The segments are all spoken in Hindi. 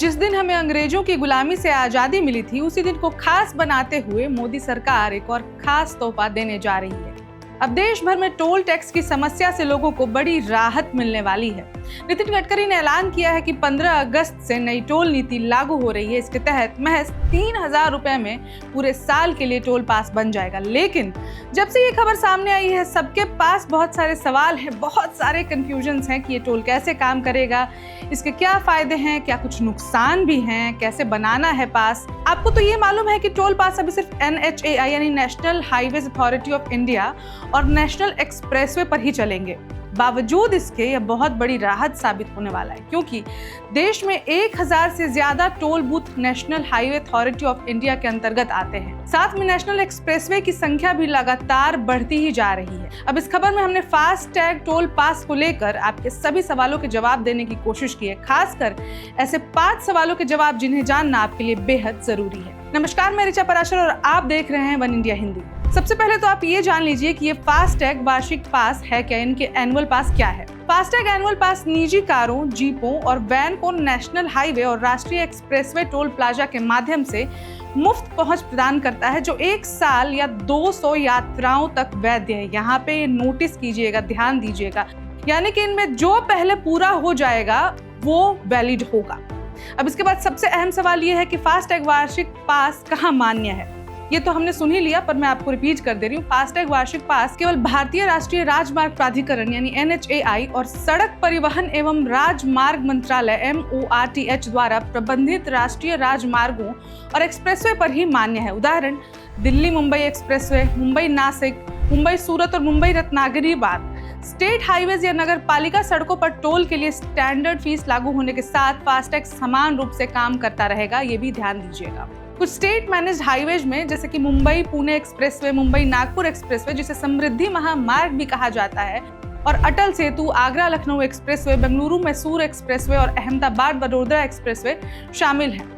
जिस दिन हमें अंग्रेजों की गुलामी से आजादी मिली थी, उसी दिन को खास बनाते हुए मोदी सरकार एक और खास तोहफा देने जा रही है। अब देश भर में टोल टैक्स की समस्या से लोगों को बड़ी राहत मिलने वाली है। नितिन गडकरी ने ऐलान किया है कि 15 अगस्त से नई टोल नीति लागू हो रही है। इसके तहत महज 3,000 रुपए में पूरे साल के लिए टोल पास बन जाएगा। लेकिन जब से ये खबर सामने आई है, सबके पास बहुत सारे सवाल हैं, बहुत सारे कंफ्यूजन्स हैं कि ये टोल कैसे काम करेगा, इसके क्या फायदे हैं, क्या कुछ नुकसान भी हैं, कैसे बनाना है पास। आपको तो ये मालूम है कि टोल पास अभी सिर्फ NHAI यानी national highways authority of India और नेशनल एक्सप्रेसवे पर ही चलेंगे। बावजूद इसके यह बहुत बड़ी राहत साबित होने वाला है, क्योंकि देश में 1000 से ज्यादा toll booth national highway authority of India के अंतर्गत आते हैं। साथ में नेशनल एक्सप्रेसवे की संख्या भी लगातार बढ़ती ही जा रही है। अब इस खबर में हमने फास्ट टैग टोल पास को लेकर आपके सभी सवालों के जवाब देने की कोशिश की है, खासकर ऐसे 5 सवालों के जवाब जिन्हें जानना आपके लिए बेहद जरूरी है। नमस्कार, मैं ऋचा पराशर और आप देख रहे हैं वन इंडिया हिंदी। सबसे पहले तो आप ये जान लीजिए कि ये फास्टैग वार्षिक पास है क्या, इनके एनुअल पास क्या है। फास्टैग एनुअल पास निजी कारों, जीपों और वैन को नेशनल हाईवे और राष्ट्रीय एक्सप्रेसवे टोल प्लाजा के माध्यम से मुफ्त पहुंच प्रदान करता है, जो 1 साल या 200 यात्राओं तक वैध है। यहाँ पे नोटिस कीजिएगा, ध्यान दीजिएगा, यानी कि इनमें जो पहले पूरा हो जाएगा वो वैलिड होगा। अब इसके बाद सबसे अहम सवाल ये है कि फास्टैग वार्षिक पास कहाँ मान्य है। ये तो हमने सुन ही लिया, पर मैं आपको रिपीट कर दे रही हूँ। फास्टैग वार्षिक पास केवल भारतीय राष्ट्रीय राजमार्ग प्राधिकरण यानी NHAI और सड़क परिवहन एवं राजमार्ग मंत्रालय MORTH द्वारा प्रबंधित राष्ट्रीय राजमार्गों और एक्सप्रेसवे पर ही मान्य है। उदाहरण, दिल्ली मुंबई एक्सप्रेसवे, मुंबई नासिक, मुंबई सूरत और मुंबई रत्नागिरी बाद। स्टेट हाईवेज या नगर पालिका सड़कों पर टोल के लिए स्टैंडर्ड फीस लागू होने के साथ फास्टैग समान रूप से काम करता रहेगा, ये भी ध्यान दीजिएगा। कुछ स्टेट मैनेज्ड हाईवेज में, जैसे कि मुंबई पुणे एक्सप्रेसवे, मुंबई नागपुर एक्सप्रेसवे जिसे समृद्धि महामार्ग भी कहा जाता है, और अटल सेतु, आगरा लखनऊ एक्सप्रेसवे, बेंगलुरु मैसूर एक्सप्रेसवे और अहमदाबाद वडोदरा एक्सप्रेसवे शामिल हैं।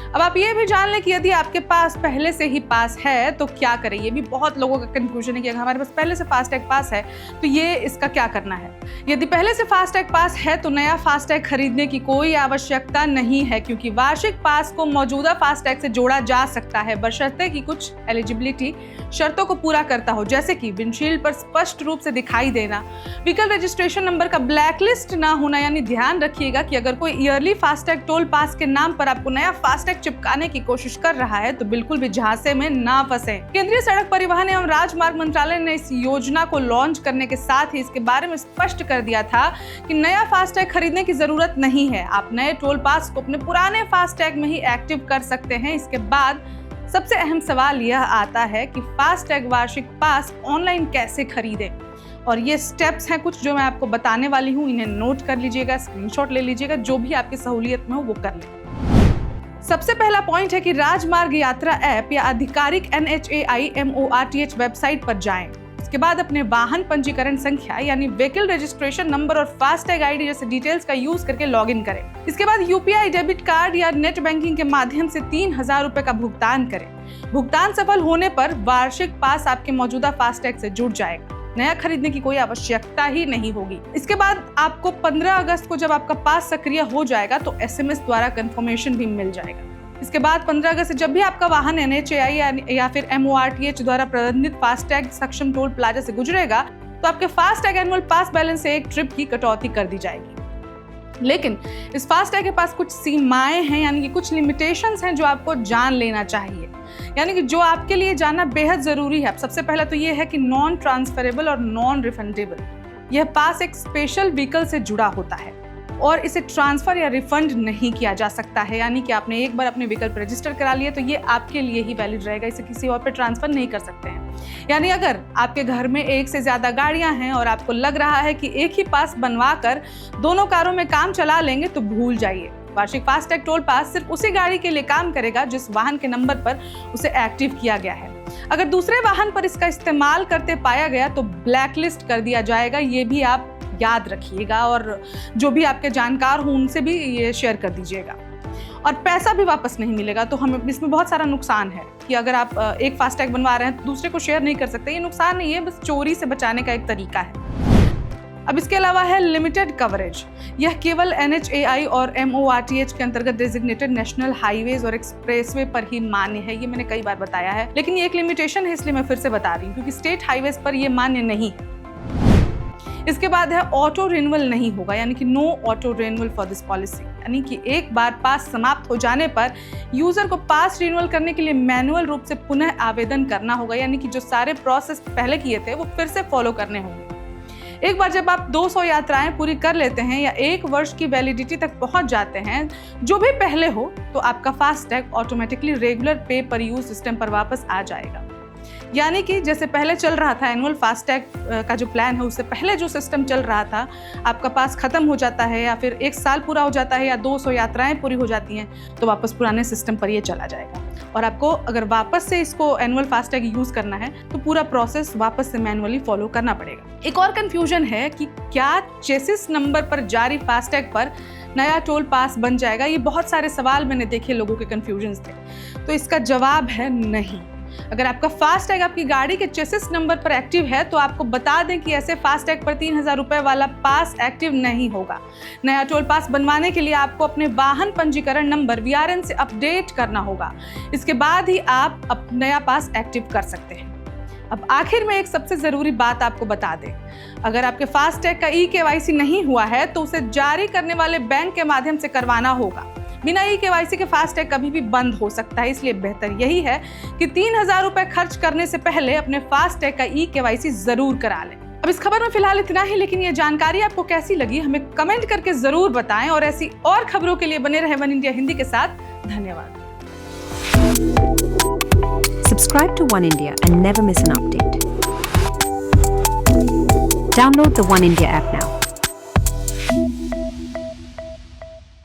अब आप ये भी जान लें कि यदि आपके पास पहले से ही पास है तो क्या करें। ये भी बहुत लोगों का कंफ्यूजन है कि अगर हमारे पास पहले से फास्टैग पास है तो ये इसका क्या करना है। यदि पहले से फास्टैग पास है तो नया फास्टैग खरीदने की कोई आवश्यकता नहीं है, क्योंकि वार्षिक पास को मौजूदा फास्टैग से जोड़ा जा सकता है, बशर्ते कि कुछ एलिजिबिलिटी शर्तों को पूरा करता हो, जैसे कि विंडशील्ड पर स्पष्ट रूप से दिखाई देना, व्हीकल रजिस्ट्रेशन नंबर का ब्लैकलिस्ट ना होना। यानी ध्यान रखिएगा कि अगर कोई ईयरली फास्टैग टोल पास के नाम पर आपको नया फास्टैग चिपकाने की कोशिश कर रहा है तो बिल्कुल भी झांसे में ना फंसे। केंद्रीय सड़क परिवहन एवं राजमार्ग मंत्रालय ने इस योजना को लॉन्च करने के साथ ही इसके बारे में स्पष्ट कर दिया था कि नया फास्टैग खरीदने की जरूरत नहीं है। आप नए टोल पास को अपने पुराने फास्टैग में ही एक्टिव कर सकते हैं। इसके बाद सबसे अहम सवाल यह आता है कि फास्टैग वार्षिक पास ऑनलाइन कैसे खरीदें, और ये स्टेप्स हैं कुछ जो मैं आपको बताने वाली हूँ। इन्हें नोट कर लीजिएगा, स्क्रीनशॉट ले लीजिएगा, जो भी आपकी सहूलियत में हो वो कर लें। सबसे पहला पॉइंट है कि राजमार्ग यात्रा ऐप या आधिकारिक NHAI MORTH वेबसाइट पर जाएं। इसके बाद अपने वाहन पंजीकरण संख्या यानी व्हीकल रजिस्ट्रेशन नंबर और फास्टैग ID जैसे डिटेल्स का यूज करके लॉगिन करें। इसके बाद UPI डेबिट कार्ड या नेट बैंकिंग के माध्यम से 3,000 रुपए का भुगतान करें। भुगतान सफल होने पर वार्षिक पास आपके मौजूदा फास्टैग से जुड़ जाएगा। नया खरीदने की कोई आवश्यकता ही नहीं होगी। इसके बाद आपको 15 अगस्त को जब आपका पास सक्रिय हो जाएगा तो SMS द्वारा कंफर्मेशन भी मिल जाएगा। इसके बाद 15 अगस्त से जब भी आपका वाहन NHAI या फिर MORTH द्वारा प्रबंधित फास्टैग सक्षम टोल प्लाजा से गुजरेगा तो आपके फास्टैग एनुअल पास बैलेंस से एक ट्रिप की कटौती कर दी जाएगी। लेकिन इस फास्टैग के पास कुछ सीमाएं हैं, यानी कि कुछ लिमिटेशंस हैं जो आपको जान लेना चाहिए, यानी कि जो आपके लिए जानना बेहद जरूरी है। सबसे पहला तो ये है कि नॉन ट्रांसफरेबल और नॉन रिफंडेबल। यह पास एक स्पेशल व्हीकल से जुड़ा होता है और इसे ट्रांसफर या रिफंड नहीं किया जा सकता है। यानी कि आपने एक बार अपने व्हीकल पर रजिस्टर करा लिया तो ये आपके लिए ही वैलिड रहेगा, इसे किसी और पे ट्रांसफर नहीं कर सकते हैं। यानी अगर आपके घर में एक से ज्यादा गाड़ियां हैं और आपको लग रहा है कि एक ही पास बनवा कर दोनों कारों में काम चला लेंगे तो भूल जाइए। वार्षिक फास्टैग टोल पास सिर्फ उसी गाड़ी के लिए काम करेगा जिस वाहन के नंबर पर उसे एक्टिव किया गया है। अगर दूसरे वाहन पर इसका इस्तेमाल करते पाया गया तो ब्लैकलिस्ट कर दिया जाएगा। ये भी आप याद रखिएगा और जो भी आपके जानकार हों उनसे भी ये शेयर कर दीजिएगा। और पैसा भी वापस नहीं मिलेगा। तो हमें इसमें बहुत सारा नुकसान है कि अगर आप एक फास्टैग बनवा रहे हैं तो दूसरे को शेयर नहीं कर सकते। ये नुकसान नहीं है, बस चोरी से बचाने का एक तरीका है। अब इसके अलावा है लिमिटेड कवरेज। यह केवल NHAI और MORTH के अंतर्गत डेजिग्नेटेड नेशनल हाईवेज और एक्सप्रेसवे पर ही मान्य है। ये मैंने कई बार बताया है, लेकिन ये एक लिमिटेशन है, इसलिए मैं फिर से बता रही हूँ, क्योंकि स्टेट हाईवेज पर ये मान्य नहीं है। इसके बाद है ऑटो रिन्यूअल नहीं होगा, यानी कि no auto renewal for this policy, यानी कि एक बार पास समाप्त हो जाने पर यूजर को पास रिन्यूअल करने के लिए मैनुअल रूप से पुनः आवेदन करना होगा, यानी कि जो सारे प्रोसेस पहले किए थे वो फिर से फॉलो करने होंगे। एक बार जब आप 200 यात्राएं पूरी कर लेते हैं या 1 वर्ष की वैलिडिटी तक पहुंच जाते हैं, जो भी पहले हो, तो आपका फास्टैग ऑटोमेटिकली रेगुलर पे पर यूज सिस्टम पर वापस आ जाएगा। यानी कि जैसे पहले चल रहा था एनुअल फास्टैग का जो प्लान है, उससे पहले जो सिस्टम चल रहा था, आपका पास खत्म हो जाता है या फिर 1 साल पूरा हो जाता है या 200 यात्राएं पूरी हो जाती हैं, तो वापस पुराने सिस्टम पर ये चला जाएगा। और आपको अगर वापस से इसको एनुअल फास्टैग यूज करना है तो पूरा प्रोसेस वापस से मैनुअली फॉलो करना पड़ेगा। एक और कंफ्यूजन है कि क्या चेसिस नंबर पर जारी फास्टैग पर नया टोल पास बन जाएगा। ये बहुत सारे सवाल मैंने देखे, लोगों के कंफ्यूजन्स थे, तो इसका जवाब है नहीं। अगर आपका फास्टैग आपकी गाड़ी के चेसिस नंबर पर एक्टिव है तो आपको बता दें कि ऐसे फास्टैग पर 3000 रुपए वाला पास एक्टिव नहीं होगा। नया टोल पास बनवाने के लिए आपको अपने वाहन पंजीकरण नंबर VRN से अपडेट करना होगा। इसके बाद ही आप नया पास एक्टिव कर सकते हैं। अब आखिर में एक सबसे ज़रूरी बात आपको बता दें, अगर आपके फास्टैग का eKYC नहीं हुआ है तो उसे जारी करने वाले बैंक के माध्यम से करवाना होगा। बिना eKYC के फास्टैग कभी भी बंद हो सकता है, इसलिए बेहतर यही है कि 3000 रुपए खर्च करने से पहले अपने फास्टैग का eKYC जरूर करा लें। अब इस खबर में फिलहाल इतना ही, लेकिन ये जानकारी आपको कैसी लगी हमें कमेंट करके जरूर बताएं और ऐसी और खबरों के लिए बने रहे वन इंडिया हिंदी के साथ। धन्यवाद। Subscribe to One India and never miss an update. Download the One India app now.